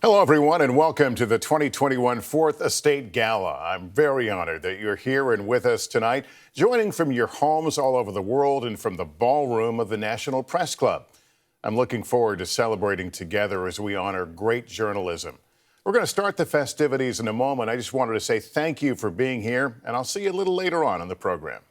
Hello, everyone, and welcome to the 2021 Fourth Estate Gala. I'm very honored that you're here and with us tonight, joining from your homes all over the world and from the ballroom of the National Press Club. I'm looking forward to celebrating together as we honor great journalism. We're going to start the festivities in a moment. I just wanted to say thank you for being here, and I'll see you a little later on in the program.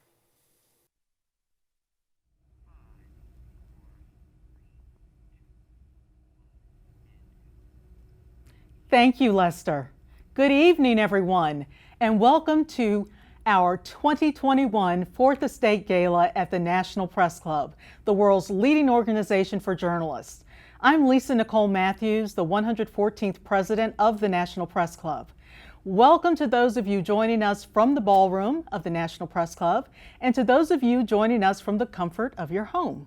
Thank you, Lester. Good evening, everyone, and welcome to our 2021 Fourth Estate Gala at the National Press Club, the world's leading organization for journalists. I'm Lisa Nicole Matthews, the 114th president of the National Press Club. Welcome to those of you joining us from the ballroom of the National Press Club, and to those of you joining us from the comfort of your home.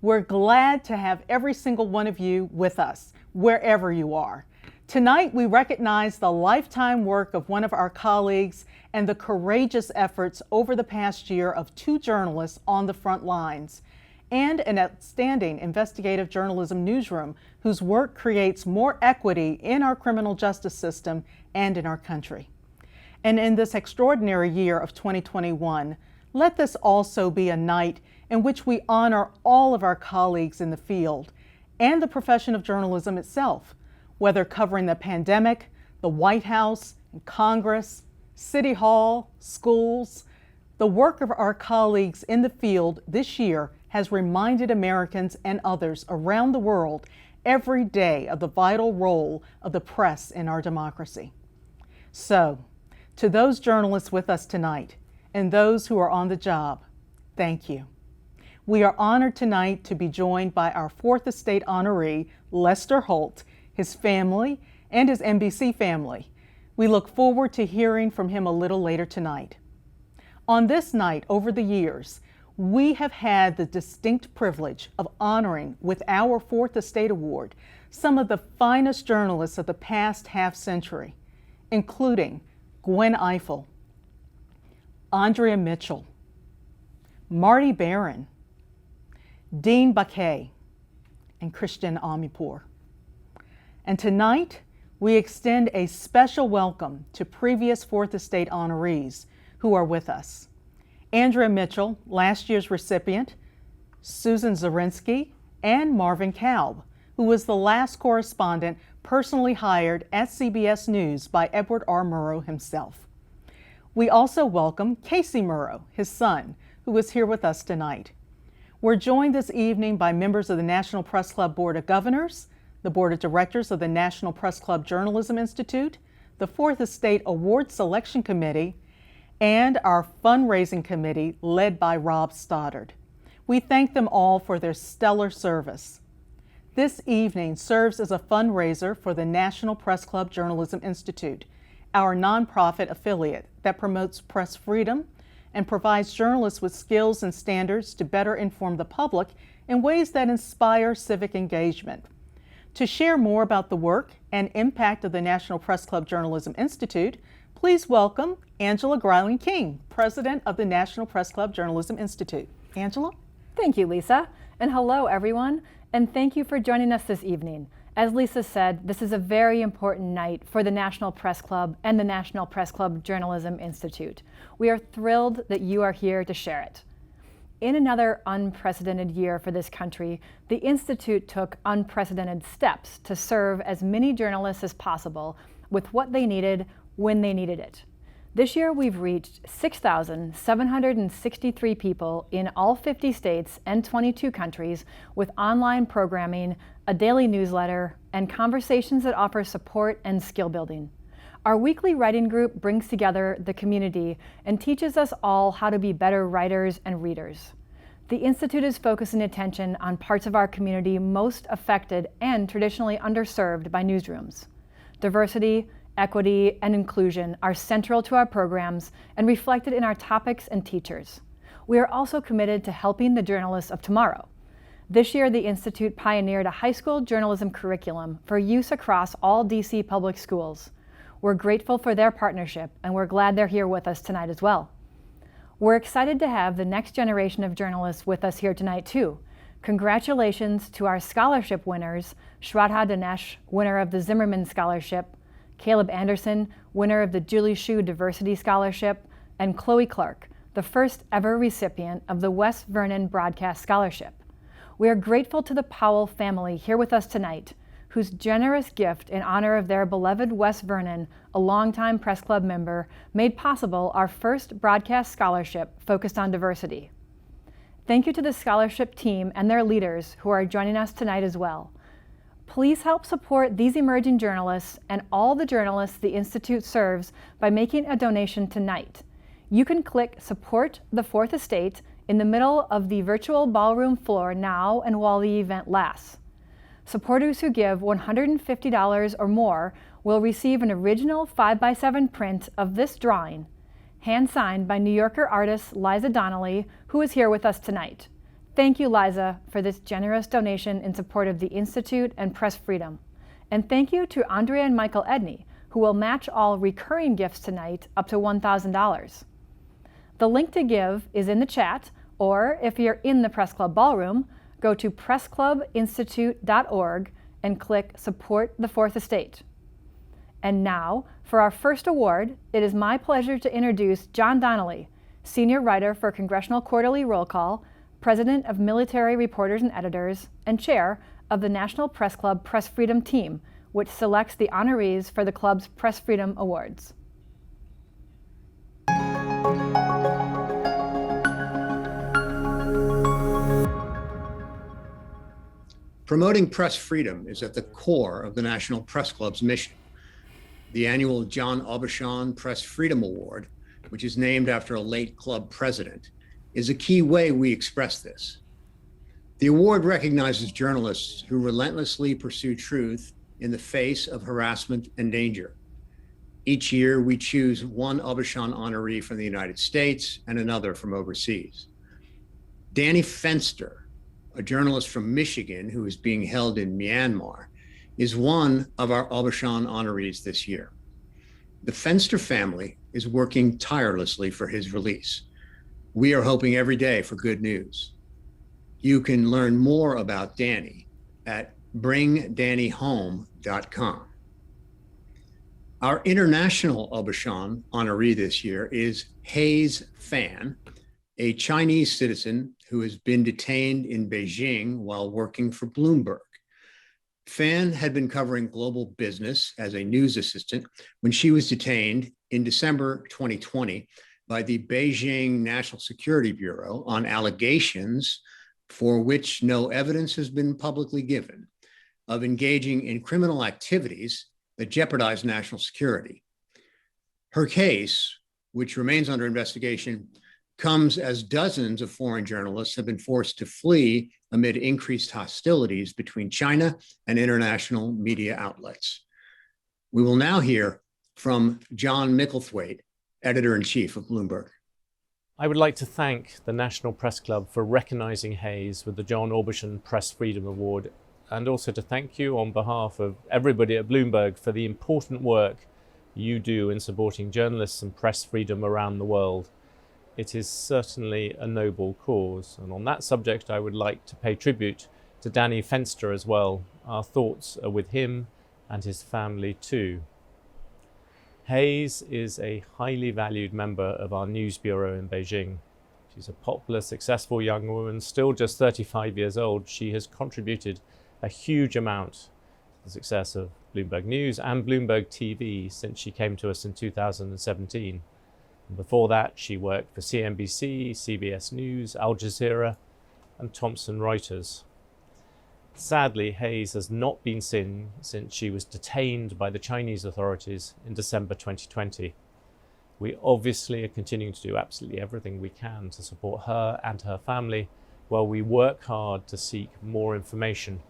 We're glad to have every single one of you with us, wherever you are. Tonight, we recognize the lifetime work of one of our colleagues and the courageous efforts over the past year of two journalists on the front lines, and an outstanding investigative journalism newsroom whose work creates more equity in our criminal justice system and in our country. And in this extraordinary year of 2021, let this also be a night in which we honor all of our colleagues in the field and the profession of journalism itself, whether covering the pandemic, the White House, Congress, City Hall, schools. The work of our colleagues in the field this year has reminded Americans and others around the world every day of the vital role of the press in our democracy. So, to those journalists with us tonight and those who are on the job, thank you. We are honored tonight to be joined by our Fourth Estate honoree, Lester Holt, his family, and his NBC family. We look forward to hearing from him a little later tonight. On this night, over the years, we have had the distinct privilege of honoring with our Fourth Estate Award some of the finest journalists of the past half-century, including Gwen Ifill, Andrea Mitchell, Marty Barron, Dean Baquet, and Christian Amanpour. And tonight, we extend a special welcome to previous Fourth Estate honorees who are with us. Andrea Mitchell, last year's recipient, Susan Zarinsky, and Marvin Kalb, who was the last correspondent personally hired at CBS News by Edward R. Murrow himself. We also welcome Casey Murrow, his son, who is here with us tonight. We're joined this evening by members of the National Press Club Board of Governors, the Board of Directors of the National Press Club Journalism Institute, the Fourth Estate Award Selection Committee, and our fundraising committee led by Rob Stoddard. We thank them all for their stellar service. This evening serves as a fundraiser for the National Press Club Journalism Institute, our nonprofit affiliate that promotes press freedom and provides journalists with skills and standards to better inform the public in ways that inspire civic engagement. To share more about the work and impact of the National Press Club Journalism Institute, please welcome Angela Greiling-King, President of the National Press Club Journalism Institute. Angela? Thank you, Lisa. And hello, everyone. And thank you for joining us this evening. As Lisa said, this is a very important night for the National Press Club and the National Press Club Journalism Institute. We are thrilled that you are here to share it. In another unprecedented year for this country, the Institute took unprecedented steps to serve as many journalists as possible with what they needed when they needed it. This year, we've reached 6,763 people in all 50 states and 22 countries with online programming, a daily newsletter, and conversations that offer support and skill building. Our weekly writing group brings together the community and teaches us all how to be better writers and readers. The Institute is focusing attention on parts of our community most affected and traditionally underserved by newsrooms. Diversity, equity, and inclusion are central to our programs and reflected in our topics and teachers. We are also committed to helping the journalists of tomorrow. This year, the Institute pioneered a high school journalism curriculum for use across all DC public schools. We're grateful for their partnership, and we're glad they're here with us tonight as well. We're excited to have the next generation of journalists with us here tonight, too. Congratulations to our scholarship winners, Shraddha Dinesh, winner of the Zimmerman Scholarship, Caleb Anderson, winner of the Julie Shu Diversity Scholarship, and Chloe Clark, the first ever recipient of the West Vernon Broadcast Scholarship. We are grateful to the Powell family here with us tonight, whose generous gift in honor of their beloved West Vernon, a longtime Press Club member, made possible our first broadcast scholarship focused on diversity. Thank you to the scholarship team and their leaders who are joining us tonight as well. Please help support these emerging journalists and all the journalists the Institute serves by making a donation tonight. You can click Support the Fourth Estate in the middle of the virtual ballroom floor now and while the event lasts. Supporters who give $150 or more will receive an original 5x7 print of this drawing, hand-signed by New Yorker artist Liza Donnelly, who is here with us tonight. Thank you, Liza, for this generous donation in support of the Institute and press freedom. And thank you to Andrea and Michael Edney, who will match all recurring gifts tonight up to $1,000. The link to give is in the chat, or if you're in the Press Club Ballroom, go to pressclubinstitute.org and click Support the Fourth Estate. And now, for our first award, it is my pleasure to introduce John Donnelly, Senior Writer for Congressional Quarterly Roll Call, President of Military Reporters and Editors, and Chair of the National Press Club Press Freedom Team, which selects the honorees for the club's Press Freedom Awards. Promoting press freedom is at the core of the National Press Club's mission. The annual John Aubuchon Press Freedom Award, which is named after a late club president, is a key way we express this. The award recognizes journalists who relentlessly pursue truth in the face of harassment and danger. Each year, we choose one Aubuchon honoree from the United States and another from overseas. Danny Fenster, a journalist from Michigan who is being held in Myanmar, is one of our Aubuchon honorees this year. The Fenster family is working tirelessly for his release. We are hoping every day for good news. You can learn more about Danny at bringdannyhome.com. Our international Aubuchon honoree this year is Hayes Fan, a Chinese citizen who has been detained in Beijing while working for Bloomberg. Fan had been covering global business as a news assistant when she was detained in December 2020 by the Beijing National Security Bureau on allegations for which no evidence has been publicly given of engaging in criminal activities that jeopardize national security. Her case, which remains under investigation, comes as dozens of foreign journalists have been forced to flee amid increased hostilities between China and international media outlets. We will now hear from John Micklethwaite, editor-in-chief of Bloomberg. I would like to thank the National Press Club for recognizing Hayes with the John Aubuchon Press Freedom Award, and also to thank you on behalf of everybody at Bloomberg for the important work you do in supporting journalists and press freedom around the world. It is certainly a noble cause. And on that subject, I would like to pay tribute to Danny Fenster as well. Our thoughts are with him and his family too. Hayes is a highly valued member of our news bureau in Beijing. She's a popular, successful young woman, still just 35 years old. She has contributed a huge amount to the success of Bloomberg News and Bloomberg TV since she came to us in 2017. And before that, she worked for CNBC, CBS News, Al Jazeera, and Thomson Reuters. Sadly, Hayes has not been seen since she was detained by the Chinese authorities in December 2020. We obviously are continuing to do absolutely everything we can to support her and her family while we work hard to seek more information.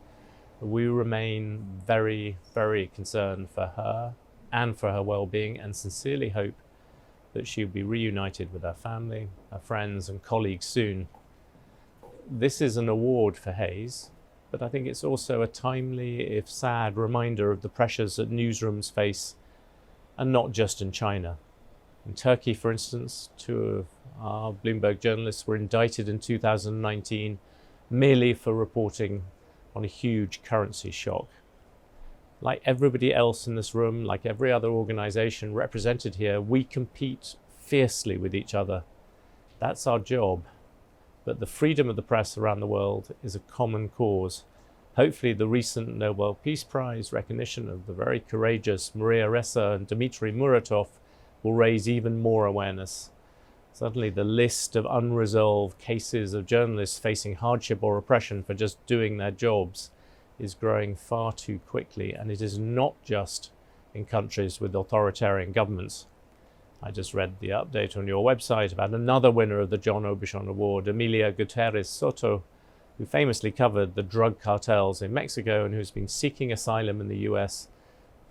We remain very, very concerned for her and for her well-being, and sincerely hope that she'll be reunited with her family, her friends and colleagues soon. This is an award for Hayes, but I think it's also a timely, if sad, reminder of the pressures that newsrooms face, and not just in China. In Turkey, for instance, 2 of our Bloomberg journalists were indicted in 2019 merely for reporting on a huge currency shock. Like everybody else in this room, like every other organization represented here, we compete fiercely with each other. That's our job. But the freedom of the press around the world is a common cause. Hopefully the recent Nobel Peace Prize recognition of the very courageous Maria Ressa and Dmitry Muratov will raise even more awareness. Suddenly the list of unresolved cases of journalists facing hardship or oppression for just doing their jobs is growing far too quickly, and it is not just in countries with authoritarian governments. I just read the update on your website about another winner of the John Aubuchon Award, Emilia Gutierrez Soto, who famously covered the drug cartels in Mexico and who's been seeking asylum in the US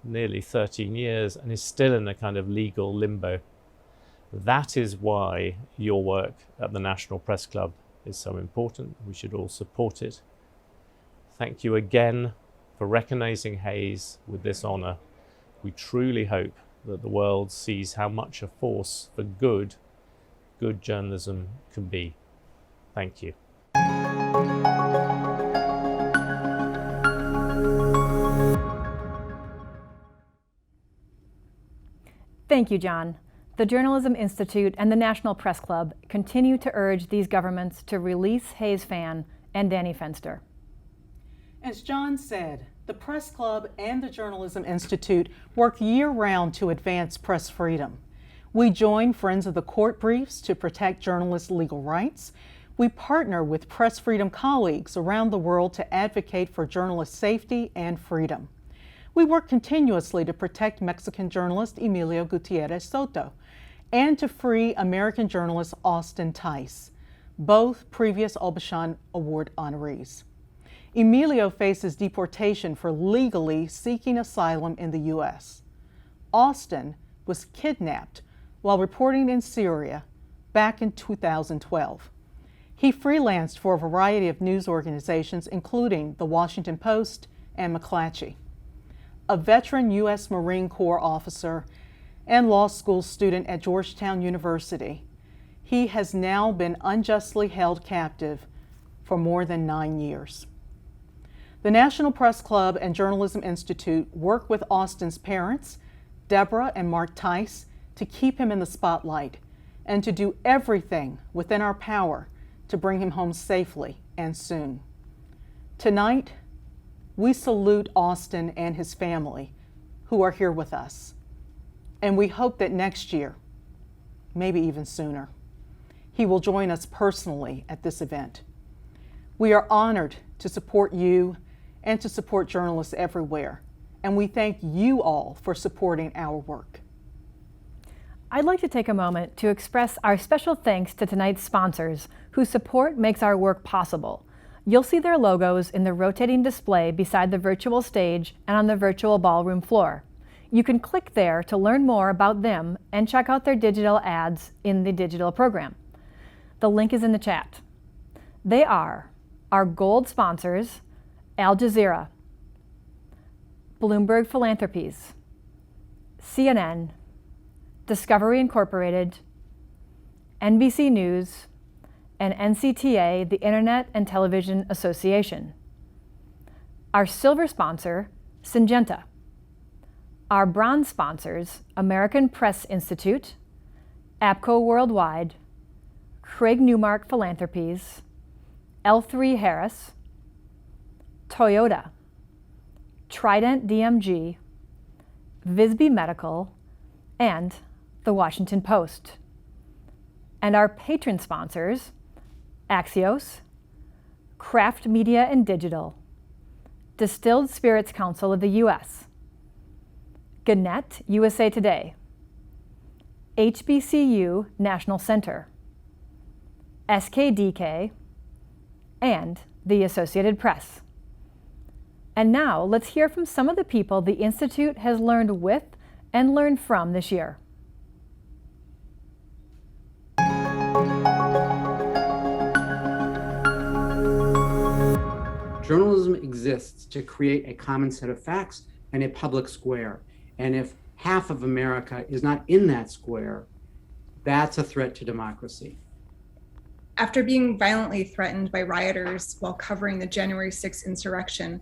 for nearly 13 years and is still in a kind of legal limbo. That is why your work at the National Press Club is so important. We should all support it. Thank you again for recognizing Hayes with this honor. We truly hope that the world sees how much a force for good journalism can be. Thank you. Thank you, John. The Journalism Institute and the National Press Club continue to urge these governments to release Hayes Fan and Danny Fenster. As John said, the Press Club and the Journalism Institute work year-round to advance press freedom. We join Friends of the Court briefs to protect journalists' legal rights. We partner with press freedom colleagues around the world to advocate for journalist safety and freedom. We work continuously to protect Mexican journalist Emilio Gutierrez Soto and to free American journalist Austin Tice, both previous Aubuchon Award honorees. Emilio faces deportation for legally seeking asylum in the U.S. Austin was kidnapped while reporting in Syria back in 2012. He freelanced for a variety of news organizations, including The Washington Post and McClatchy. A veteran U.S. Marine Corps officer and law school student at Georgetown University, he has now been unjustly held captive for more than 9 years. The National Press Club and Journalism Institute work with Austin's parents, Deborah and Mark Tice, to keep him in the spotlight and to do everything within our power to bring him home safely and soon. Tonight, we salute Austin and his family who are here with us, and we hope that next year, maybe even sooner, he will join us personally at this event. We are honored to support you and to support journalists everywhere, and we thank you all for supporting our work. I'd like to take a moment to express our special thanks to tonight's sponsors whose support makes our work possible. You'll see their logos in the rotating display beside the virtual stage and on the virtual ballroom floor. You can click there to learn more about them and check out their digital ads in the digital program. The link is in the chat. They are our gold sponsors, Al Jazeera, Bloomberg Philanthropies, CNN, Discovery Incorporated, NBC News, and NCTA, the Internet and Television Association. Our silver sponsor, Syngenta. Our bronze sponsors, American Press Institute, APCO Worldwide, Craig Newmark Philanthropies, L3 Harris, Toyota, Trident DMG, Visby Medical, and The Washington Post. And our patron sponsors, Axios, Kraft Media and Digital, Distilled Spirits Council of the U.S., Gannett USA Today, HBCU National Center, SKDK, and the Associated Press. And now let's hear from some of the people the Institute has learned with and learned from this year. Journalism exists to create a common set of facts and a public square. And if half of America is not in that square, that's a threat to democracy. After being violently threatened by rioters while covering the January 6th insurrection,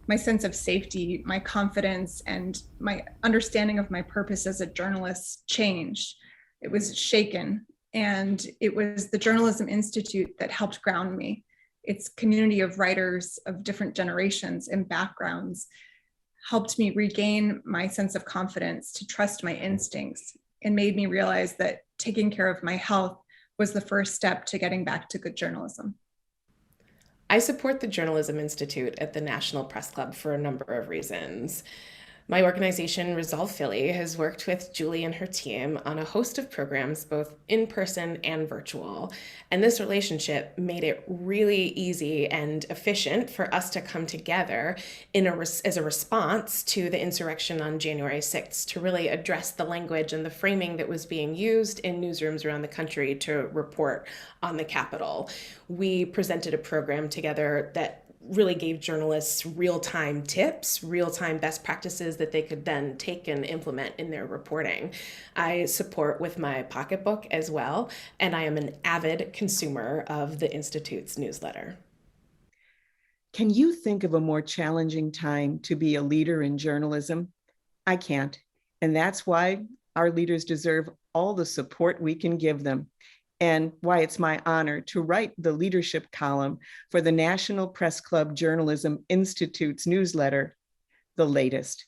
my sense of safety, my confidence, and my understanding of my purpose as a journalist changed. It was shaken. And it was the Journalism Institute that helped ground me. Its community of writers of different generations and backgrounds helped me regain my sense of confidence to trust my instincts and made me realize that taking care of my health was the first step to getting back to good journalism. I support the Journalism Institute at the National Press Club for a number of reasons. My organization, Resolve Philly, has worked with Julie and her team on a host of programs, both in person and virtual. And this relationship made it really easy and efficient for us to come together as a response to the insurrection on January 6th to really address the language and the framing that was being used in newsrooms around the country to report on the Capitol. We presented a program together that really gave journalists real-time tips, real-time best practices that they could then take and implement in their reporting. I support with my pocketbook as well, and I am an avid consumer of the Institute's newsletter. Can you think of a more challenging time to be a leader in journalism? I can't, and that's why our leaders deserve all the support we can give them, and why it's my honor to write the leadership column for the National Press Club Journalism Institute's newsletter, The Latest.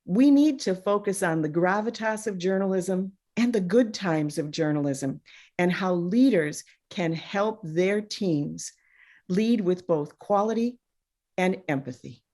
We need to focus on the gravitas of journalism and the good times of journalism, and how leaders can help their teams lead with both quality and empathy.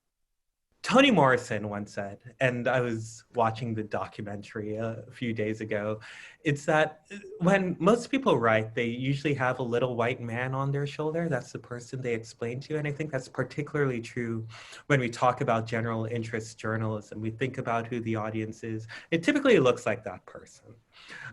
Toni Morrison once said, and I was watching the documentary a few days ago, it's that when most people write, they usually have a little white man on their shoulder. That's the person they explain to. And I think that's particularly true when we talk about general interest journalism. We think about who the audience is. It typically looks like that person.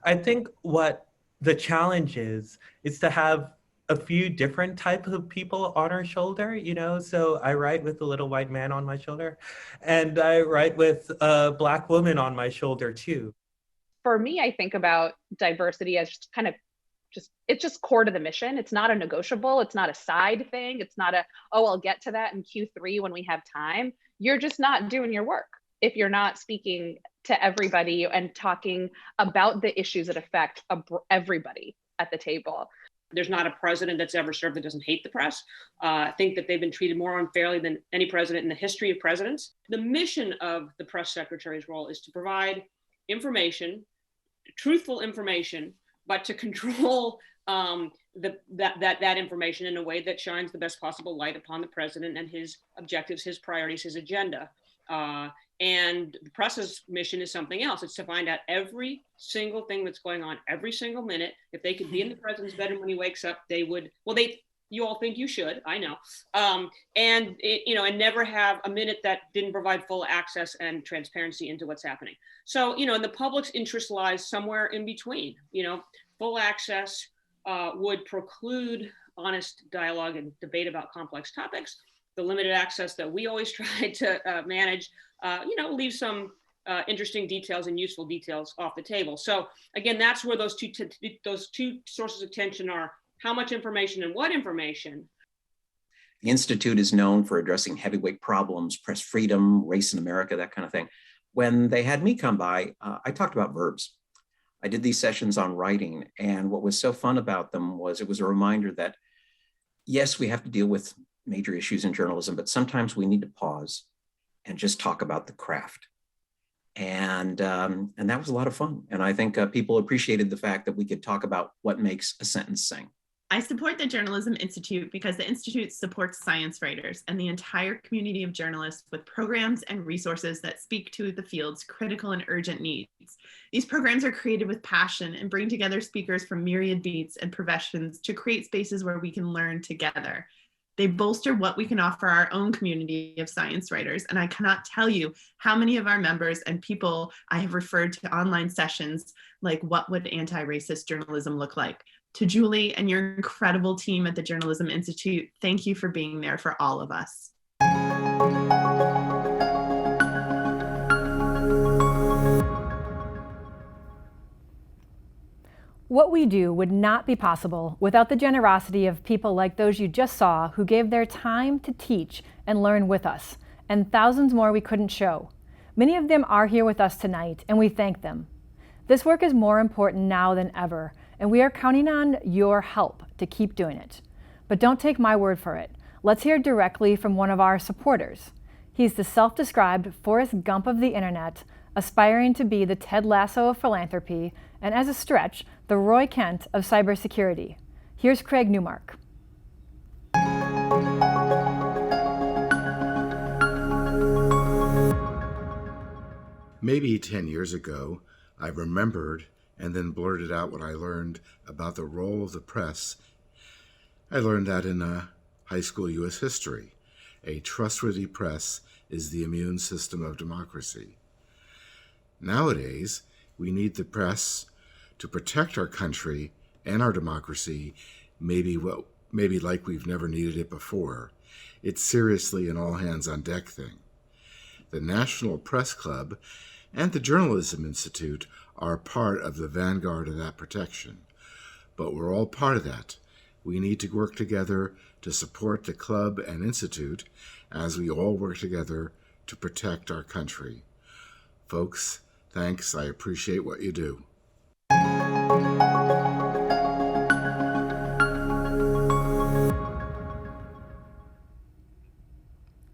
I think what the challenge is to have a few different types of people on our shoulder, so I write with a little white man on my shoulder, and I write with a Black woman on my shoulder too. For me, I think about diversity as it's just core to the mission. It's not a negotiable. It's not a side thing. It's not I'll get to that in Q3 when we have time. You're just not doing your work if you're not speaking to everybody and talking about the issues that affect everybody at the table. There's not a president that's ever served that doesn't hate the press. I think that they've been treated more unfairly than any president in the history of presidents. The mission of the press secretary's role is to provide information, truthful information, but to control that information in a way that shines the best possible light upon the president and his objectives, his priorities, his agenda. And the press's mission is something else. It's to find out every single thing that's going on every single minute. If they could be in the president's bedroom when he wakes up, they would. Well, you all think you should, I know. And never have a minute that didn't provide full access and transparency into what's happening. So, and the public's interest lies somewhere in between. Full access would preclude honest dialogue and debate about complex topics. The limited access that we always try to manage, leave some interesting details and useful details off the table. So again, that's where those two sources of tension are: how much information and what information. The Institute is known for addressing heavyweight problems, press freedom, race in America, that kind of thing. When they had me come by, I talked about verbs. I did these sessions on writing, and what was so fun about them was it was a reminder that, yes, we have to deal with major issues in journalism, but sometimes we need to pause and just talk about the craft. And that was a lot of fun. And I think people appreciated the fact that we could talk about what makes a sentence sing. I support the Journalism Institute because the Institute supports science writers and the entire community of journalists with programs and resources that speak to the field's critical and urgent needs. These programs are created with passion and bring together speakers from myriad beats and professions to create spaces where we can learn together. They bolster what we can offer our own community of science writers, and I cannot tell you how many of our members and people I have referred to online sessions like what would anti-racist journalism look like. To Julie and your incredible team at the Journalism Institute, thank you for being there for all of us. What we do would not be possible without the generosity of people like those you just saw who gave their time to teach and learn with us, and thousands more we couldn't show. Many of them are here with us tonight, and we thank them. This work is more important now than ever, and we are counting on your help to keep doing it. But don't take my word for it. Let's hear directly from one of our supporters. He's the self-described Forrest Gump of the internet, aspiring to be the Ted Lasso of philanthropy, and as a stretch, the Roy Kent of cybersecurity. Here's Craig Newmark. Maybe 10 years ago, I remembered and then blurted out what I learned about the role of the press. I learned that in high school U.S. history. A trustworthy press is the immune system of democracy. Nowadays, we need the press to protect our country and our democracy, maybe like we've never needed it before. It's seriously an all-hands-on-deck thing. The National Press Club and the Journalism Institute are part of the vanguard of that protection. But we're all part of that. We need to work together to support the club and institute as we all work together to protect our country. Folks, thanks. I appreciate what you do.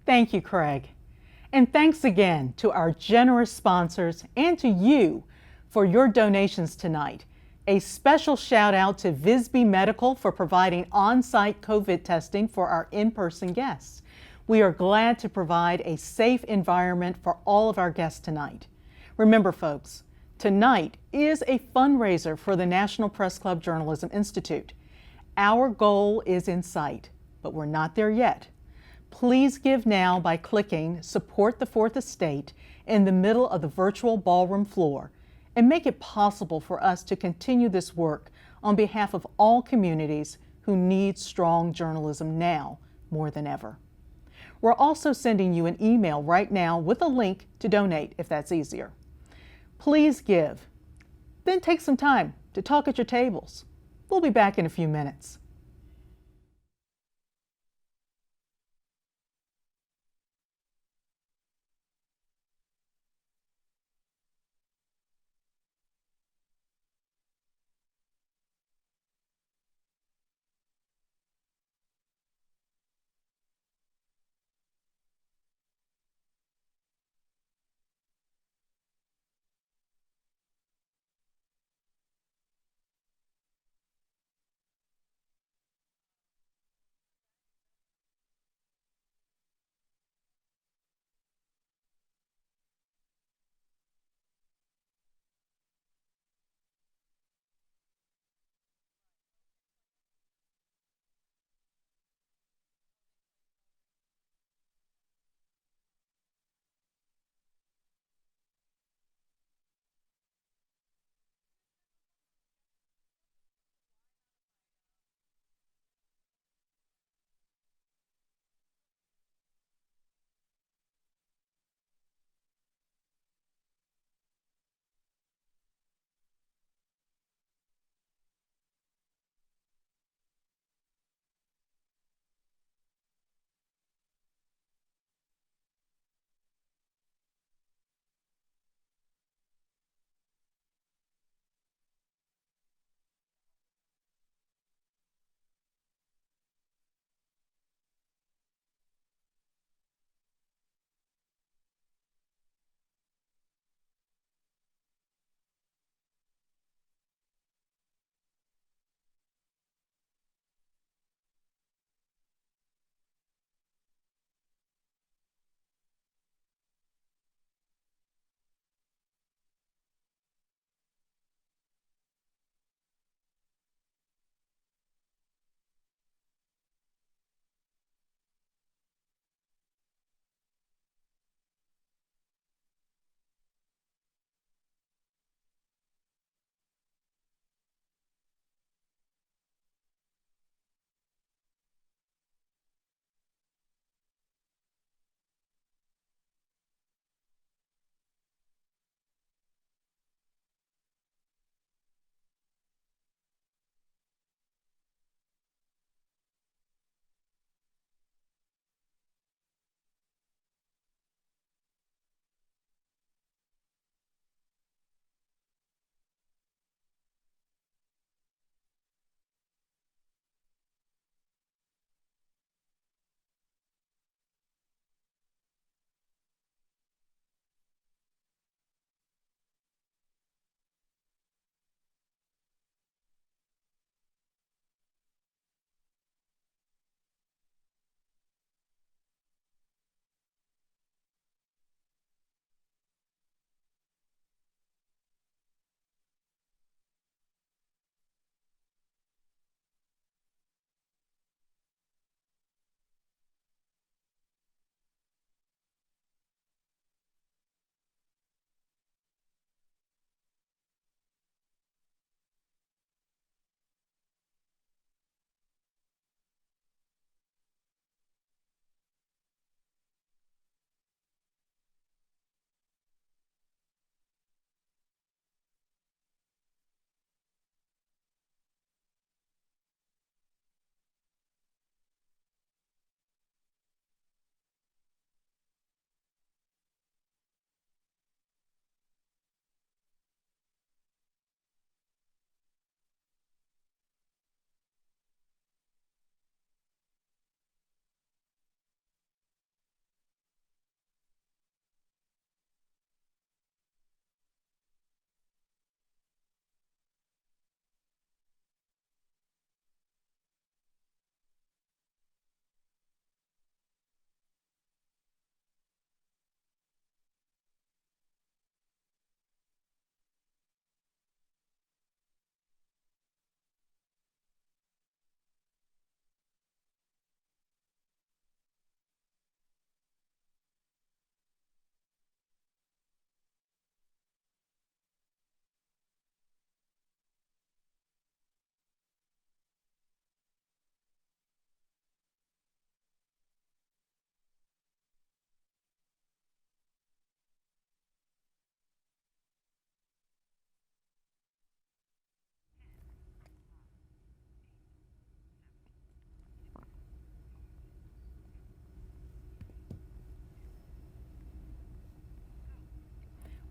Thank you, Craig. And thanks again to our generous sponsors and to you for your donations tonight. A special shout out to Visby Medical for providing on-site COVID testing for our in-person guests. We are glad to provide a safe environment for all of our guests tonight. Remember, folks, tonight is a fundraiser for the National Press Club Journalism Institute. Our goal is in sight, but we're not there yet. Please give now by clicking Support the Fourth Estate in the middle of the virtual ballroom floor and make it possible for us to continue this work on behalf of all communities who need strong journalism now more than ever. We're also sending you an email right now with a link to donate if that's easier. Please give. Then take some time to talk at your tables. We'll be back in a few minutes.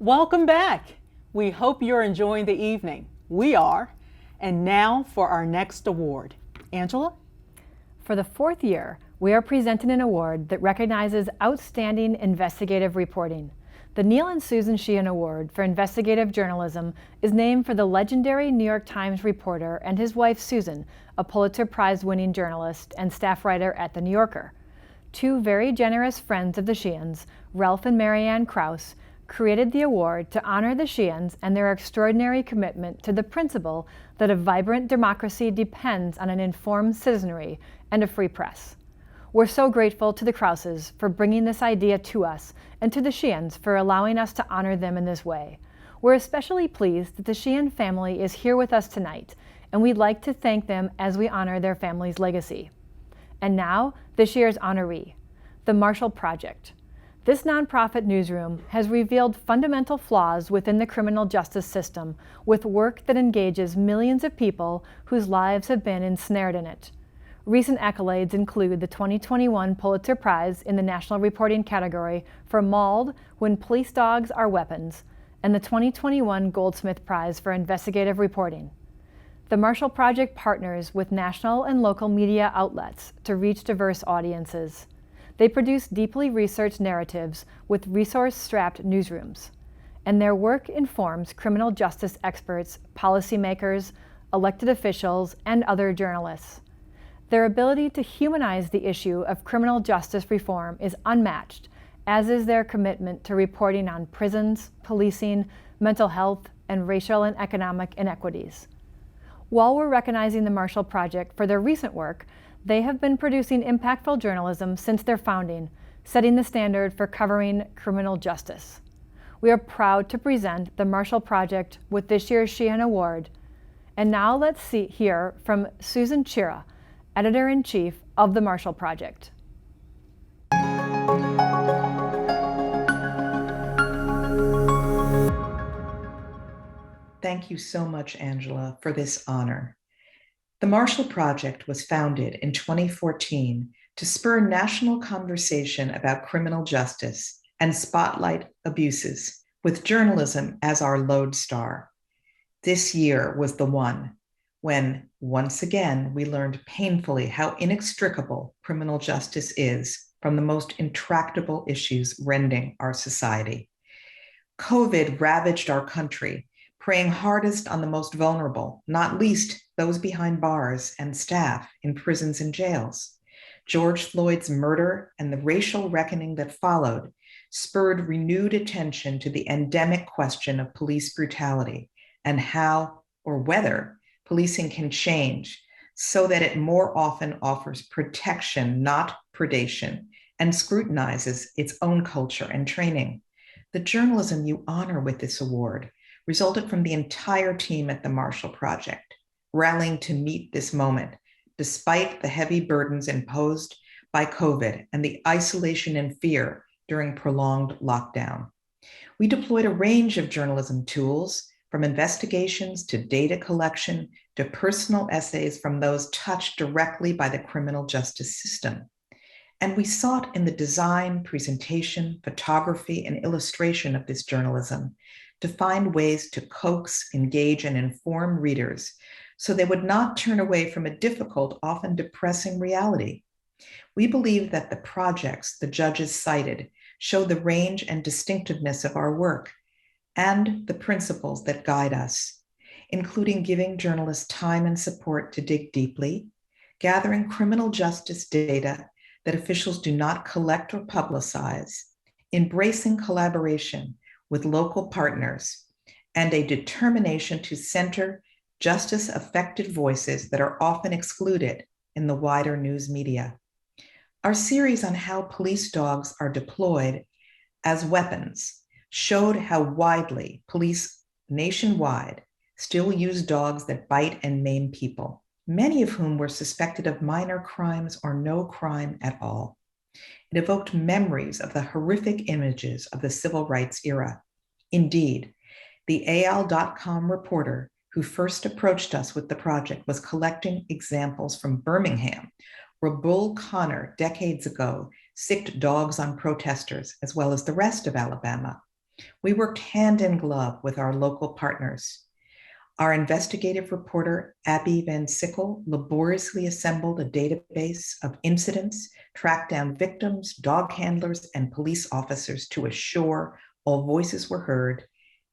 Welcome back. We hope you're enjoying the evening. We are. And now for our next award. Angela? For the fourth year, we are presenting an award that recognizes outstanding investigative reporting. The Neil and Susan Sheehan Award for Investigative Journalism is named for the legendary New York Times reporter and his wife Susan, a Pulitzer Prize-winning journalist and staff writer at The New Yorker. Two very generous friends of the Sheehans, Ralph and Marianne Krauss, created the award to honor the Sheehans and their extraordinary commitment to the principle that a vibrant democracy depends on an informed citizenry and a free press. We're so grateful to the Krausses for bringing this idea to us and to the Sheehans for allowing us to honor them in this way. We're especially pleased that the Sheehan family is here with us tonight, and we'd like to thank them as we honor their family's legacy. And now, this year's honoree, the Marshall Project. This nonprofit newsroom has revealed fundamental flaws within the criminal justice system with work that engages millions of people whose lives have been ensnared in it. Recent accolades include the 2021 Pulitzer Prize in the National Reporting category for Mauled: When Police Dogs Are Weapons, and the 2021 Goldsmith Prize for Investigative Reporting. The Marshall Project partners with national and local media outlets to reach diverse audiences. They produce deeply researched narratives with resource-strapped newsrooms, and their work informs criminal justice experts, policymakers, elected officials, and other journalists. Their ability to humanize the issue of criminal justice reform is unmatched, as is their commitment to reporting on prisons, policing, mental health, and racial and economic inequities. While we're recognizing the Marshall Project for their recent work, they have been producing impactful journalism since their founding, setting the standard for covering criminal justice. We are proud to present the Marshall Project with this year's Sheehan Award. And now let's hear from Susan Chira, Editor-in-Chief of the Marshall Project. Thank you so much, Angela, for this honor. The Marshall Project was founded in 2014 to spur national conversation about criminal justice and spotlight abuses, with journalism as our lodestar. This year was the one when, once again, we learned painfully how inextricable criminal justice is from the most intractable issues rending our society. COVID ravaged our country, preying hardest on the most vulnerable, not least those behind bars and staff in prisons and jails. George Floyd's murder and the racial reckoning that followed spurred renewed attention to the endemic question of police brutality and how or whether policing can change so that it more often offers protection, not predation, and scrutinizes its own culture and training. The journalism you honor with this award resulted from the entire team at the Marshall Project, rallying to meet this moment, despite the heavy burdens imposed by COVID and the isolation and fear during prolonged lockdown. We deployed a range of journalism tools, from investigations to data collection to personal essays from those touched directly by the criminal justice system. And we sought in the design, presentation, photography, and illustration of this journalism to find ways to coax, engage, and inform readers so they would not turn away from a difficult, often depressing reality. We believe that the projects the judges cited show the range and distinctiveness of our work and the principles that guide us, including giving journalists time and support to dig deeply, gathering criminal justice data that officials do not collect or publicize, embracing collaboration with local partners, and a determination to center justice-affected voices that are often excluded in the wider news media. Our series on how police dogs are deployed as weapons showed how widely police nationwide still use dogs that bite and maim people, many of whom were suspected of minor crimes or no crime at all. It evoked memories of the horrific images of the civil rights era. Indeed, the AL.com reporter who first approached us with the project was collecting examples from Birmingham, where Bull Connor decades ago sicked dogs on protesters, as well as the rest of Alabama. We worked hand in glove with our local partners. Our investigative reporter, Abby Van Sickle, laboriously assembled a database of incidents, tracked down victims, dog handlers, and police officers to assure all voices were heard,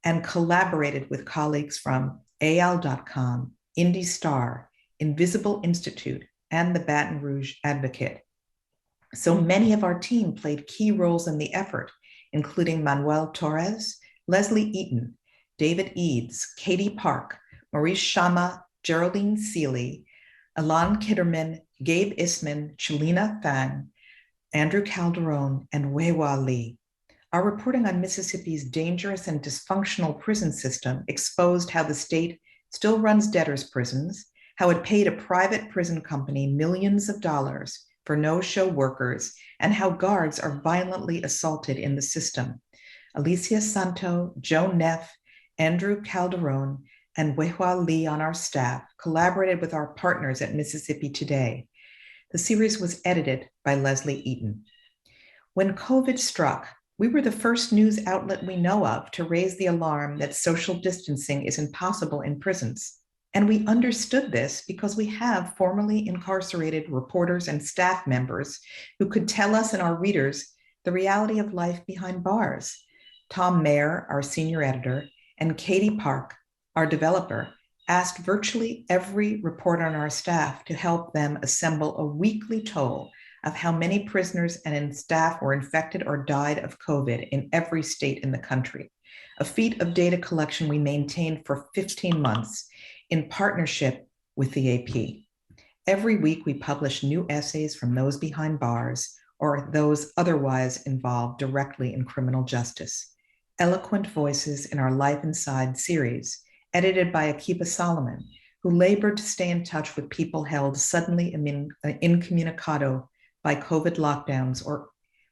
and collaborated with colleagues from AL.com, Indy Star, Invisible Institute, and the Baton Rouge Advocate. So many of our team played key roles in the effort, including Manuel Torres, Leslie Eaton, David Eads, Katie Park, Maurice Shama, Geraldine Seeley, Alon Kitterman, Gabe Isman, Shalina Fang, Andrew Calderon, and Weihua Lee. Our reporting on Mississippi's dangerous and dysfunctional prison system exposed how the state still runs debtors' prisons, how it paid a private prison company millions of dollars for no-show workers, and how guards are violently assaulted in the system. Alicia Santo, Joe Neff, Andrew Calderon, and Weihua Lee on our staff collaborated with our partners at Mississippi Today. The series was edited by Leslie Eaton. When COVID struck, we were the first news outlet we know of to raise the alarm that social distancing is impossible in prisons. And we understood this because we have formerly incarcerated reporters and staff members who could tell us and our readers the reality of life behind bars. Tom Mayer, our senior editor, and Katie Park, our developer, asked virtually every reporter on our staff to help them assemble a weekly toll of how many prisoners and staff were infected or died of COVID in every state in the country, a feat of data collection we maintained for 15 months in partnership with the AP. Every week we publish new essays from those behind bars or those otherwise involved directly in criminal justice. Eloquent voices in our Life Inside series, edited by Akiba Solomon, who labored to stay in touch with people held suddenly incommunicado by COVID lockdowns or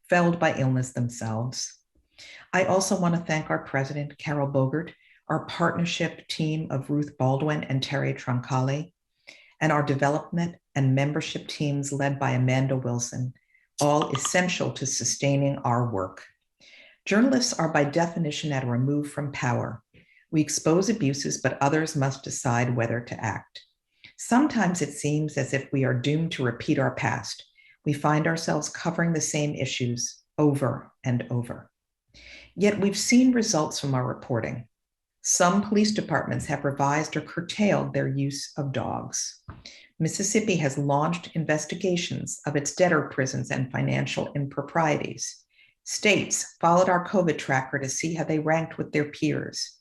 felled by illness themselves. I also want to thank our president, Carol Bogert, our partnership team of Ruth Baldwin and Terry Troncalli, and our development and membership teams led by Amanda Wilson, all essential to sustaining our work. Journalists are by definition at a remove from power. We expose abuses, but others must decide whether to act. Sometimes it seems as if we are doomed to repeat our past. We find ourselves covering the same issues over and over. Yet we've seen results from our reporting. Some police departments have revised or curtailed their use of dogs. Mississippi has launched investigations of its debtor prisons and financial improprieties. States followed our COVID tracker to see how they ranked with their peers.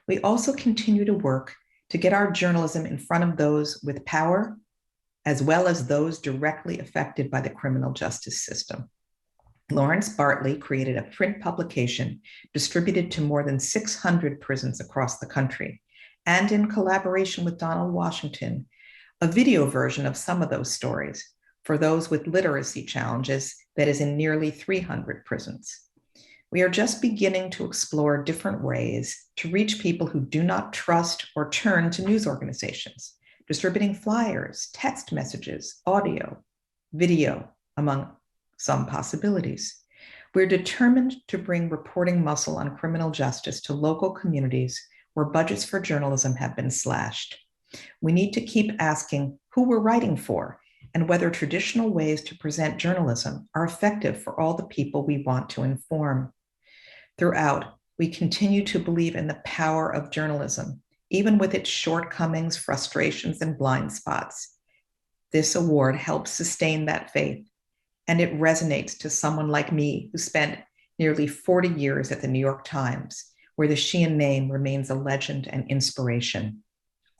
We also continue to work to get our journalism in front of those with power, as well as those directly affected by the criminal justice system. Lawrence Bartley created a print publication distributed to more than 600 prisons across the country, and in collaboration with Donald Washington, a video version of some of those stories for those with literacy challenges that is in nearly 300 prisons. We are just beginning to explore different ways to reach people who do not trust or turn to news organizations, distributing flyers, text messages, audio, video, among some possibilities. We're determined to bring reporting muscle on criminal justice to local communities where budgets for journalism have been slashed. We need to keep asking who we're writing for and whether traditional ways to present journalism are effective for all the people we want to inform. Throughout, we continue to believe in the power of journalism, even with its shortcomings, frustrations, and blind spots. This award helps sustain that faith, and it resonates to someone like me who spent nearly 40 years at the New York Times, where the Sheehan name remains a legend and inspiration.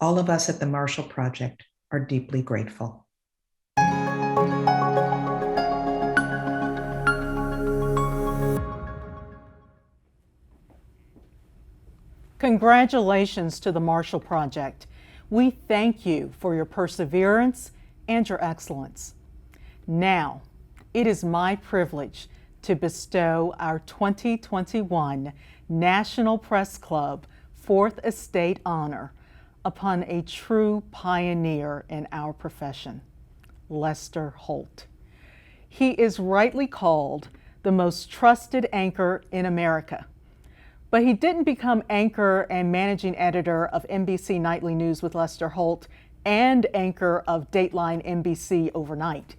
All of us at the Marshall Project are deeply grateful. Congratulations to the Marshall Project. We thank you for your perseverance and your excellence. Now, it is my privilege to bestow our 2021 National Press Club 4th Estate Honor upon a true pioneer in our profession, Lester Holt. He is rightly called the most trusted anchor in America. But he didn't become anchor and managing editor of NBC Nightly News with Lester Holt and anchor of Dateline NBC overnight.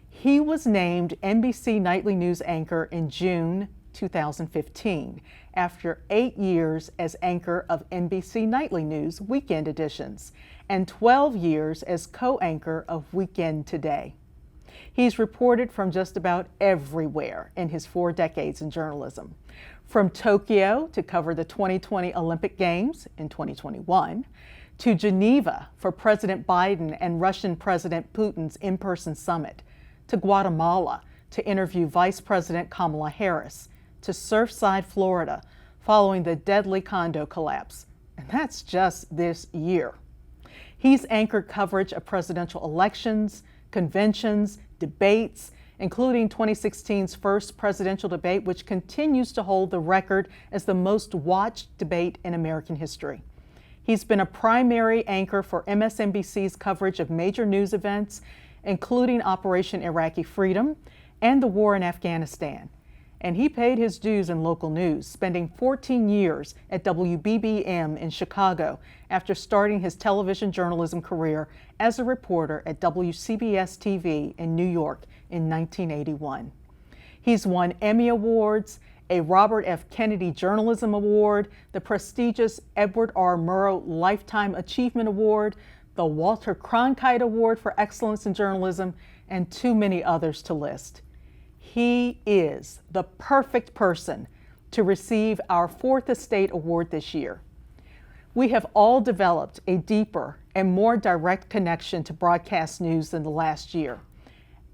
He was named NBC Nightly News anchor in June 2015, after 8 years as anchor of NBC Nightly News weekend editions and 12 years as co-anchor of Weekend Today. He's reported from just about everywhere in his 4 decades in journalism, from Tokyo to cover the 2020 Olympic Games in 2021, to Geneva for President Biden and Russian President Putin's in-person summit, to Guatemala to interview Vice President Kamala Harris, to Surfside, Florida, following the deadly condo collapse. And that's just this year. He's anchored coverage of presidential elections, conventions, debates, including 2016's first presidential debate, which continues to hold the record as the most watched debate in American history. He's been a primary anchor for MSNBC's coverage of major news events, including Operation Iraqi Freedom and the war in Afghanistan. And he paid his dues in local news, spending 14 years at WBBM in Chicago after starting his television journalism career as a reporter at WCBS TV in New York in 1981. He's won Emmy Awards, a Robert F. Kennedy Journalism Award, the prestigious Edward R. Murrow Lifetime Achievement Award, the Walter Cronkite Award for Excellence in Journalism, and too many others to list. He is the perfect person to receive our 4th Estate Award this year. We have all developed a deeper and more direct connection to broadcast news than the last year,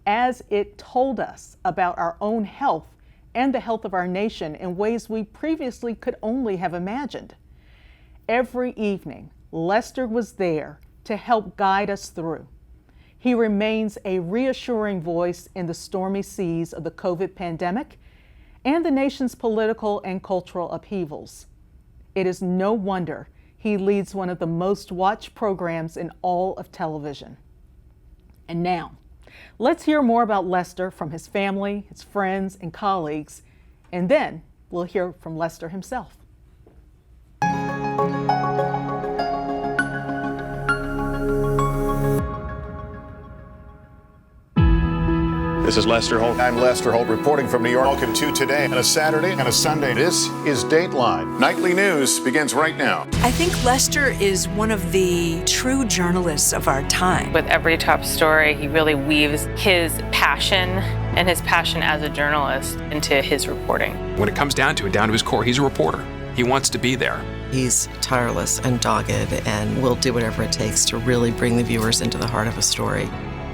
as it told us about our own health and the health of our nation in ways we previously could only have imagined. Every evening, Lester was there to help guide us through. He remains a reassuring voice in the stormy seas of the COVID pandemic and the nation's political and cultural upheavals. It is no wonder he leads one of the most watched programs in all of television. And now, let's hear more about Lester from his family, his friends, and colleagues, and then we'll hear from Lester himself. This is Lester Holt. I'm Lester Holt reporting from New York. Welcome to Today on a Saturday and a Sunday. This is Dateline. Nightly news begins right now. I think Lester is one of the true journalists of our time. With every top story, he really weaves his passion and his passion as a journalist into his reporting. When it comes down to it, down to his core, he's a reporter. He wants to be there. He's tireless and dogged and will do whatever it takes to really bring the viewers into the heart of a story.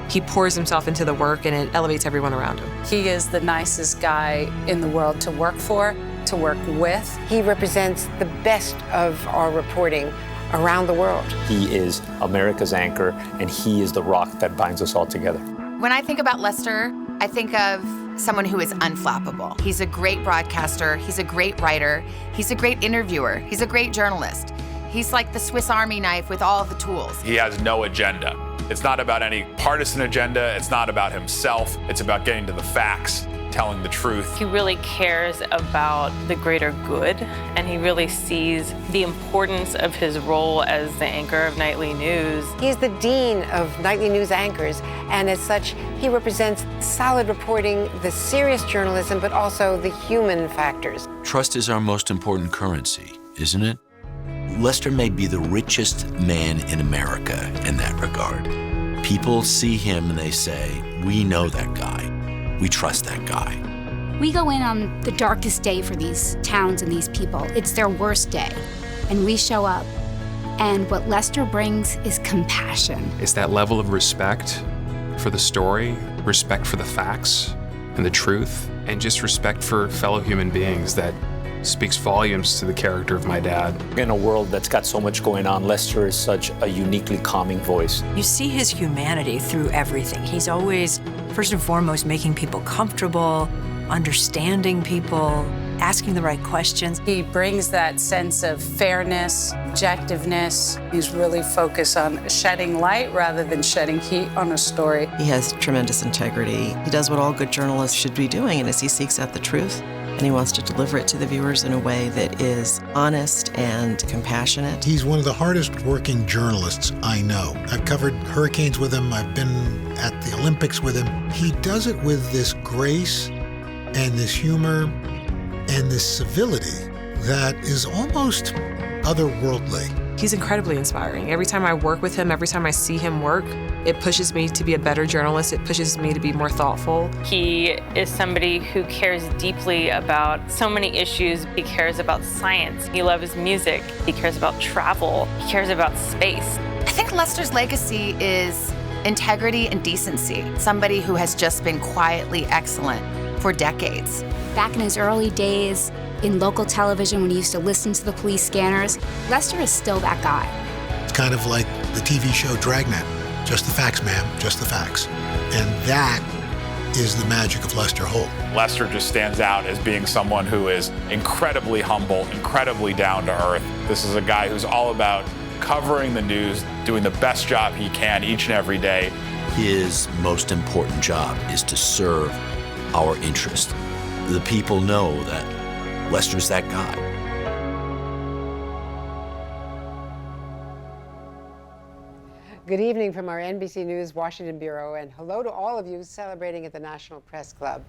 He pours himself into the work and it elevates everyone around him. He is the nicest guy in the world to work for, to work with. He represents the best of our reporting around the world. He is America's anchor, and he is the rock that binds us all together. When I think about Lester, I think of someone who is unflappable. He's a great broadcaster, he's a great writer, he's a great interviewer, he's a great journalist. He's like the Swiss Army knife with all of the tools. He has no agenda. It's not about any partisan agenda. It's not about himself. It's about getting to the facts, telling the truth. He really cares about the greater good, and he really sees the importance of his role as the anchor of nightly news. He's the dean of nightly news anchors, and as such, he represents solid reporting, the serious journalism, but also the human factors. Trust is our most important currency, isn't it? Lester may be the richest man in America in that regard. People see him and they say, we know that guy. We trust that guy. We go in on the darkest day for these towns and these people. It's their worst day. And we show up. And what Lester brings is compassion. It's that level of respect for the story, respect for the facts and the truth, and just respect for fellow human beings that speaks volumes to the character of my dad. In a world that's got so much going on, Lester is such a uniquely calming voice. You see his humanity through everything. He's always, first and foremost, making people comfortable, understanding people, asking the right questions. He brings that sense of fairness, objectiveness. He's really focused on shedding light rather than shedding heat on a story. He has tremendous integrity. He does what all good journalists should be doing, and as he seeks out the truth, and he wants to deliver it to the viewers in a way that is honest and compassionate. He's one of the hardest working journalists I know. I've covered hurricanes with him. I've been at the Olympics with him. He does it with this grace and this humor and this civility that is almost otherworldly. He's incredibly inspiring. Every time I work with him, every time I see him work, it pushes me to be a better journalist. It pushes me to be more thoughtful. He is somebody who cares deeply about so many issues. He cares about science. He loves music. He cares about travel. He cares about space. I think Lester's legacy is integrity and decency. Somebody who has just been quietly excellent for decades. Back in his early days in local television when he used to listen to the police scanners, Lester is still that guy. It's kind of like the TV show Dragnet. Just the facts, ma'am, just the facts. And that is the magic of Lester Holt. Lester just stands out as being someone who is incredibly humble, incredibly down to earth. This is a guy who's all about covering the news, doing the best job he can each and every day. His most important job is to serve our interest. The people know that Lester's that guy. Good evening from our NBC News Washington Bureau, and hello to all of you celebrating at the National Press Club.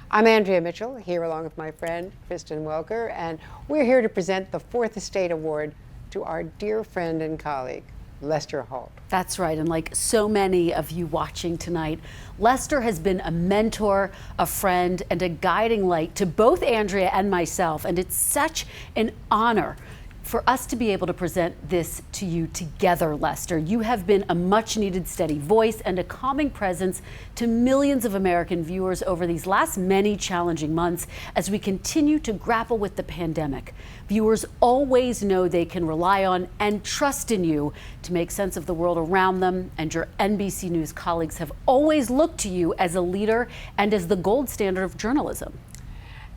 I'm Andrea Mitchell, here along with my friend Kristen Welker, and we're here to present the Fourth Estate Award to our dear friend and colleague, Lester Holt. That's right, and like so many of you watching tonight, Lester has been a mentor, a friend, and a guiding light to both Andrea and myself, and it's such an honor for us to be able to present this to you together, Lester. You have been a much-needed steady voice and a calming presence to millions of American viewers over these last many challenging months as we continue to grapple with the pandemic. Viewers always know they can rely on and trust in you to make sense of the world around them, and your NBC News colleagues have always looked to you as a leader and as the gold standard of journalism.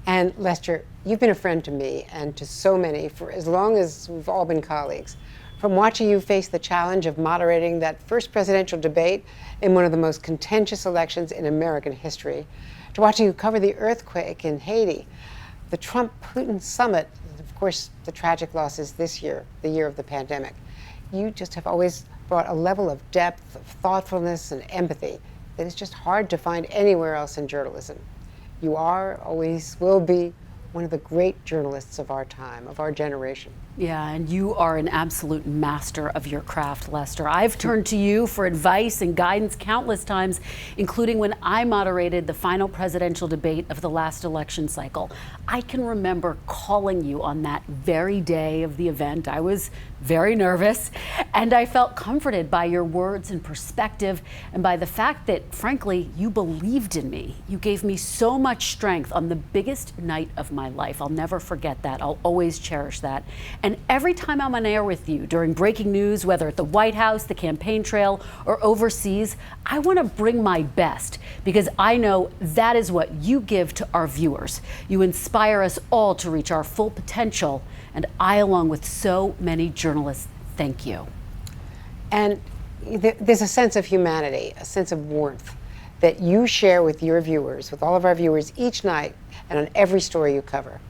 And Lester, you've been a friend to me and to so many for as long as we've all been colleagues. From watching you face the challenge of moderating that first presidential debate in one of the most contentious elections in American history, to watching you cover the earthquake in Haiti, the Trump-Putin summit, and of course the tragic losses this year, the year of the pandemic. You just have always brought a level of depth, of thoughtfulness, and empathy that is just hard to find anywhere else in journalism. You are, always will be, one of the great journalists of our time, of our generation. Yeah, and you are an absolute master of your craft, Lester. I've turned to you for advice and guidance countless times, including when I moderated the final presidential debate of the last election cycle. I can remember calling you on that very day of the event. I was very nervous, and I felt comforted by your words and perspective, and by the fact that, frankly, you believed in me. You gave me so much strength on the biggest night of my life. I'll never forget that. I'll always cherish that. And every time I'm on air with you during breaking news, whether at the White House, the campaign trail, or overseas, I want to bring my best, because I know that is what you give to our viewers. You inspire us all to reach our full potential, and I, along with so many journalists, thank you. And there's a sense of humanity, a sense of warmth that you share with your viewers, with all of our viewers each night and on every story you cover.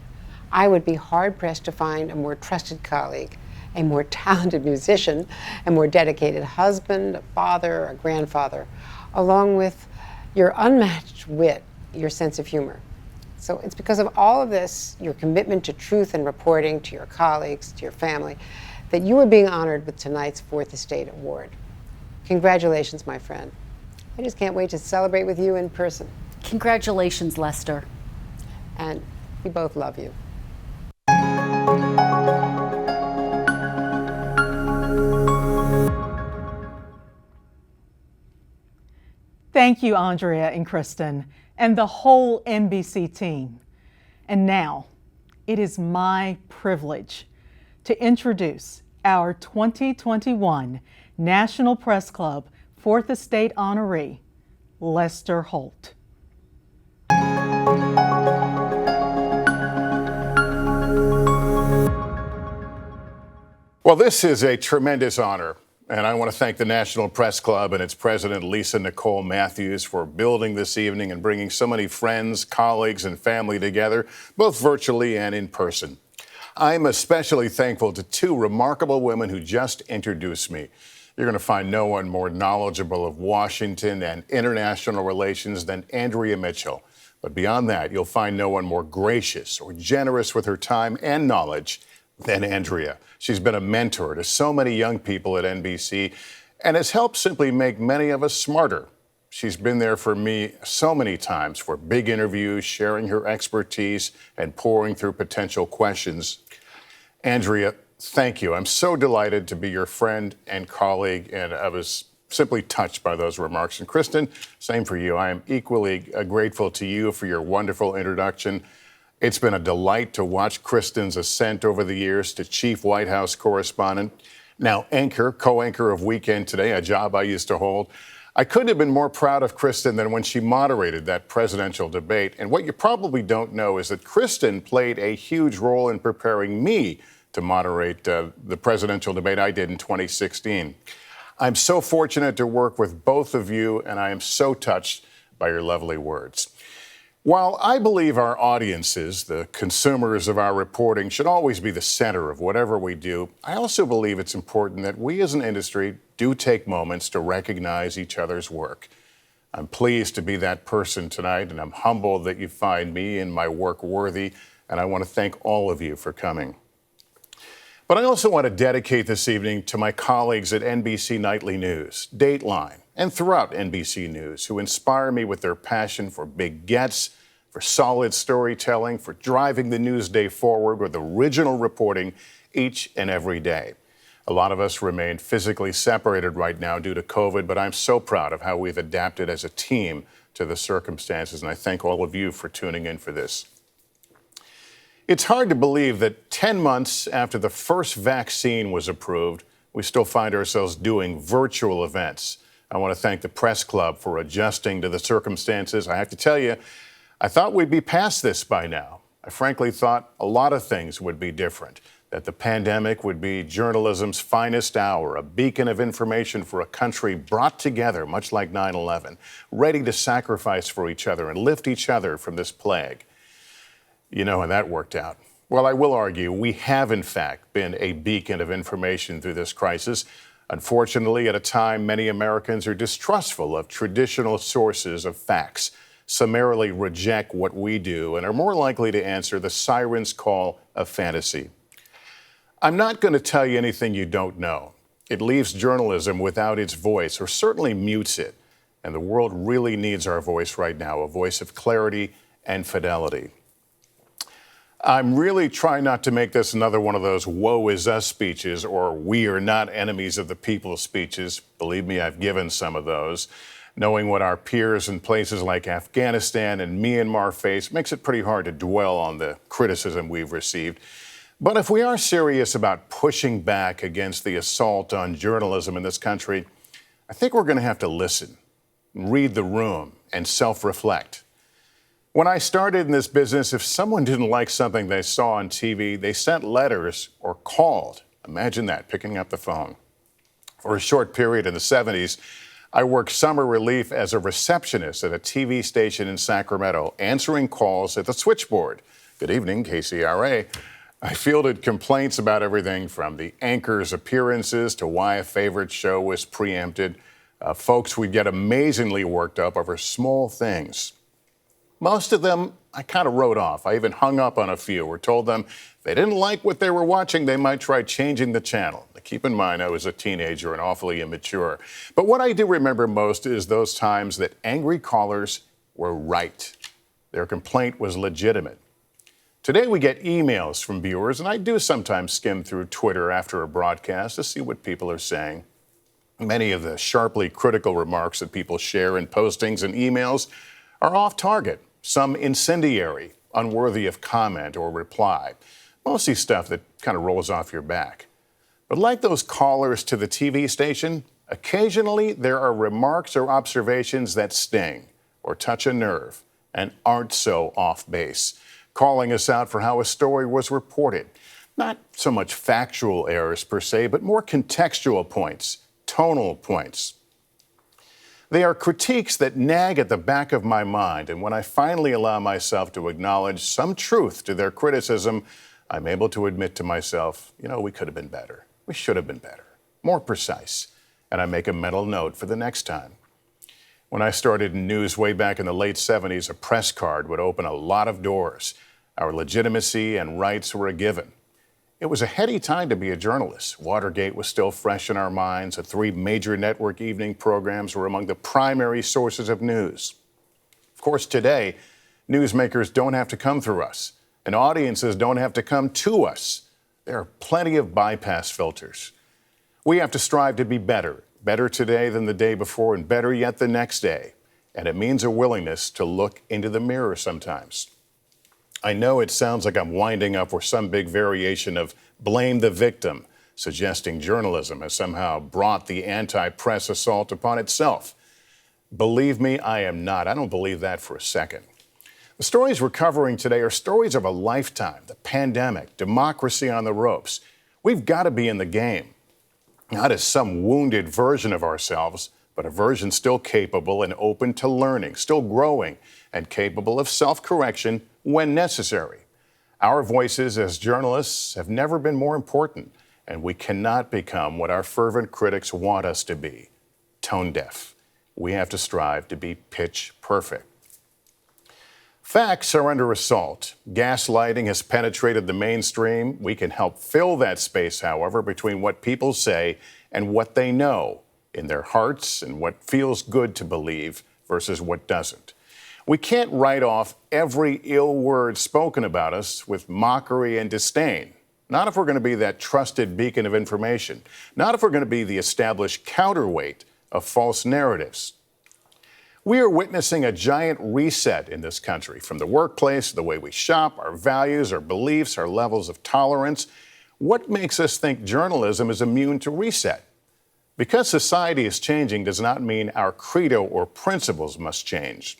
I would be hard-pressed to find a more trusted colleague, a more talented musician, a more dedicated husband, a father, a grandfather, along with your unmatched wit, your sense of humor. So it's because of all of this, your commitment to truth and reporting, to your colleagues, to your family, that you are being honored with tonight's Fourth Estate Award. Congratulations, my friend. I just can't wait to celebrate with you in person. Congratulations, Lester. And we both love you. Thank you, Andrea and Kristen, and the whole NBC team. And now, it is my privilege to introduce our 2021 National Press Club Fourth Estate honoree, Lester Holt. Well, this is a tremendous honor. And I want to thank the National Press Club and its president, Lisa Nicole Matthews, for building this evening and bringing so many friends, colleagues, and family together, both virtually and in person. I'm especially thankful to two remarkable women who just introduced me. You're going to find no one more knowledgeable of Washington and international relations than Andrea Mitchell. But beyond that, you'll find no one more gracious or generous with her time and knowledge than Andrea. She's been a mentor to so many young people at NBC and has helped simply make many of us smarter. She's been there for me so many times for big interviews, sharing her expertise and pouring through potential questions. Andrea, thank you. I'm so delighted to be your friend and colleague, and I was simply touched by those remarks. And Kristen, same for you. I am equally grateful to you for your wonderful introduction. It's been a delight to watch Kristen's ascent over the years to chief White House correspondent, now co-anchor of Weekend Today, a job I used to hold. I couldn't have been more proud of Kristen than when she moderated that presidential debate. And what you probably don't know is that Kristen played a huge role in preparing me to moderate the presidential debate I did in 2016. I'm so fortunate to work with both of you, and I am so touched by your lovely words. While I believe our audiences, the consumers of our reporting, should always be the center of whatever we do, I also believe it's important that we as an industry do take moments to recognize each other's work. I'm pleased to be that person tonight, and I'm humbled that you find me and my work worthy, and I want to thank all of you for coming. But I also want to dedicate this evening to my colleagues at NBC Nightly News, Dateline, and throughout NBC News, who inspire me with their passion for big gets, for solid storytelling, for driving the news day forward with original reporting each and every day. A lot of us remain physically separated right now due to COVID, but I'm so proud of how we've adapted as a team to the circumstances, and I thank all of you for tuning in for this. It's hard to believe that 10 months after the first vaccine was approved, we still find ourselves doing virtual events. I want to thank the Press Club for adjusting to the circumstances. I have to tell you, I thought we'd be past this by now. I frankly thought a lot of things would be different, that the pandemic would be journalism's finest hour, a beacon of information for a country brought together, much like 9/11, ready to sacrifice for each other and lift each other from this plague. You know how that worked out. Well, I will argue we have, in fact, been a beacon of information through this crisis. Unfortunately, at a time many Americans are distrustful of traditional sources of facts, summarily reject what we do, and are more likely to answer the siren's call of fantasy. I'm not going to tell you anything you don't know. It leaves journalism without its voice, or certainly mutes it. And the world really needs our voice right now, a voice of clarity and fidelity. I'm really trying not to make this another one of those woe is us speeches or we are not enemies of the people speeches. Believe me, I've given some of those. Knowing what our peers in places like Afghanistan and Myanmar face makes it pretty hard to dwell on the criticism we've received. But if we are serious about pushing back against the assault on journalism in this country, I think we're going to have to listen, read the room, and self-reflect. When I started in this business, if someone didn't like something they saw on TV, they sent letters or called. Imagine that, picking up the phone. For a short period in the 70s, I worked summer relief as a receptionist at a TV station in Sacramento, answering calls at the switchboard. Good evening, KCRA. I fielded complaints about everything from the anchor's appearances to why a favorite show was preempted. Folks would get amazingly worked up over small things. Most of them I kind of wrote off. I even hung up on a few or told them if they didn't like what they were watching, they might try changing the channel. Now, keep in mind, I was a teenager and awfully immature. But what I do remember most is those times that angry callers were right. Their complaint was legitimate. Today we get emails from viewers, and I do sometimes skim through Twitter after a broadcast to see what people are saying. Many of the sharply critical remarks that people share in postings and emails are off target, some incendiary, unworthy of comment or reply. Mostly stuff that kind of rolls off your back. But like those callers to the TV station, occasionally there are remarks or observations that sting or touch a nerve and aren't so off base, calling us out for how a story was reported. Not so much factual errors per se, but more contextual points, tonal points. They are critiques that nag at the back of my mind, and when I finally allow myself to acknowledge some truth to their criticism, I'm able to admit to myself, we could have been better. We should have been better, more precise, and I make a mental note for the next time. When I started in news way back in the late 70s, a press card would open a lot of doors. Our legitimacy and rights were a given. It was a heady time to be a journalist. Watergate was still fresh in our minds. The 3 major network evening programs were among the primary sources of news. Of course, today, newsmakers don't have to come through us, and audiences don't have to come to us. There are plenty of bypass filters. We have to strive to be better today than the day before, and better yet the next day. And it means a willingness to look into the mirror sometimes. I know it sounds like I'm winding up for some big variation of blame the victim, suggesting journalism has somehow brought the anti-press assault upon itself. Believe me, I am not. I don't believe that for a second. The stories we're covering today are stories of a lifetime, the pandemic, democracy on the ropes. We've got to be in the game, not as some wounded version of ourselves, but a version still capable and open to learning, still growing, and capable of self-correction when necessary. Our voices as journalists have never been more important, and we cannot become what our fervent critics want us to be, tone deaf. We have to strive to be pitch perfect. Facts are under assault. Gaslighting has penetrated the mainstream. We can help fill that space, however, between what people say and what they know in their hearts and what feels good to believe versus what doesn't. We can't write off every ill word spoken about us with mockery and disdain. Not if we're going to be that trusted beacon of information. Not if we're going to be the established counterweight of false narratives. We are witnessing a giant reset in this country, from the workplace, the way we shop, our values, our beliefs, our levels of tolerance. What makes us think journalism is immune to reset? Because society is changing does not mean our credo or principles must change.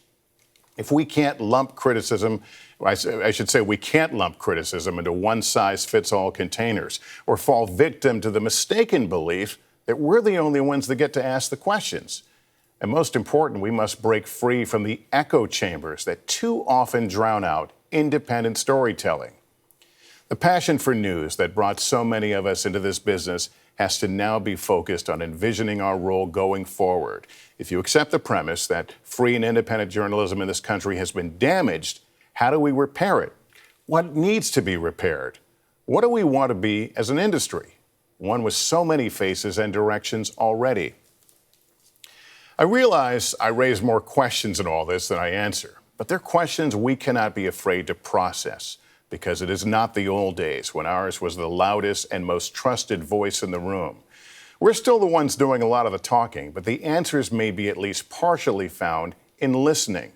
If we can't lump criticism, I should say we can't lump criticism into one-size-fits-all containers or fall victim to the mistaken belief that we're the only ones that get to ask the questions. And most important, we must break free from the echo chambers that too often drown out independent storytelling. The passion for news that brought so many of us into this business has to now be focused on envisioning our role going forward. If you accept the premise that free and independent journalism in this country has been damaged, how do we repair it? What needs to be repaired? What do we want to be as an industry? One with so many faces and directions already. I realize I raise more questions in all this than I answer, but they're questions we cannot be afraid to process, because it is not the old days when ours was the loudest and most trusted voice in the room. We're still the ones doing a lot of the talking, but the answers may be at least partially found in listening.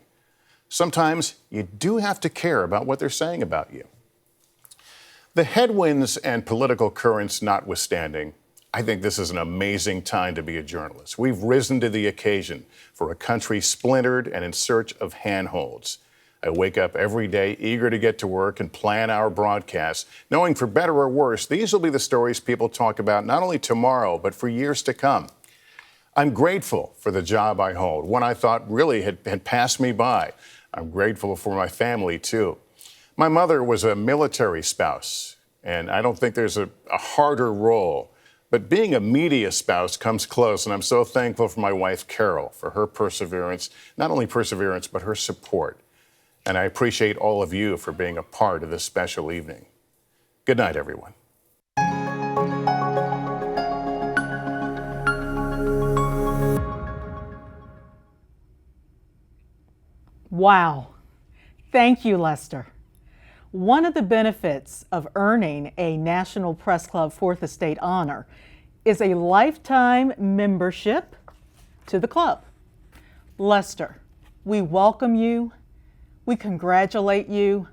Sometimes you do have to care about what they're saying about you. The headwinds and political currents notwithstanding, I think this is an amazing time to be a journalist. We've risen to the occasion for a country splintered and in search of handholds. I wake up every day eager to get to work and plan our broadcasts, knowing for better or worse, these will be the stories people talk about not only tomorrow, but for years to come. I'm grateful for the job I hold, one I thought really had passed me by. I'm grateful for my family, too. My mother was a military spouse, and I don't think there's a harder role. But being a media spouse comes close, and I'm so thankful for my wife, Carol, for her perseverance, not only perseverance, but her support. And I appreciate all of you for being a part of this special evening. Good night, everyone. Wow. Thank you, Lester. One of the benefits of earning a National Press Club 4th Estate honor is a lifetime membership to the club. Lester, we welcome you. We congratulate you.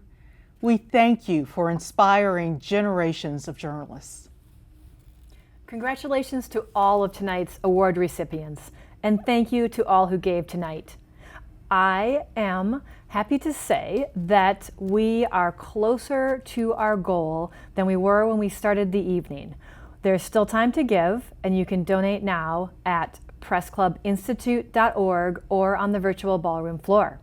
We thank you for inspiring generations of journalists. Congratulations to all of tonight's award recipients, and thank you to all who gave tonight. I am happy to say that we are closer to our goal than we were when we started the evening. There's still time to give, and you can donate now at pressclubinstitute.org or on the virtual ballroom floor.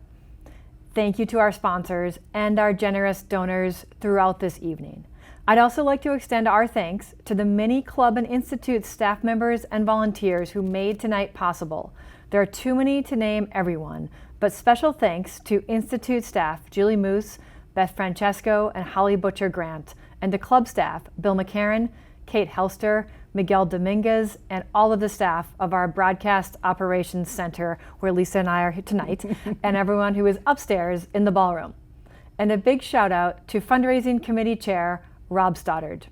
Thank you to our sponsors and our generous donors throughout this evening. I'd also like to extend our thanks to the many Club and Institute staff members and volunteers who made tonight possible. There are too many to name everyone, but special thanks to Institute staff Julie Moose, Beth Francesco, and Holly Butcher-Grant, and to Club staff Bill McCarran, Kate Helster, Miguel Dominguez, and all of the staff of our Broadcast Operations Center, where Lisa and I are here tonight, and everyone who is upstairs in the ballroom. And a big shout out to Fundraising Committee Chair Rob Stoddard.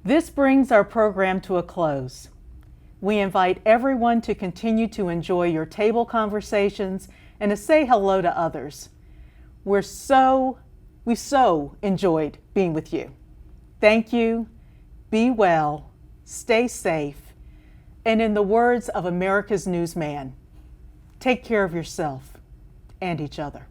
This brings our program to a close. We invite everyone to continue to enjoy your table conversations and to say hello to others. We so enjoyed being with you. Thank you, be well, stay safe, and in the words of America's newsman, take care of yourself and each other.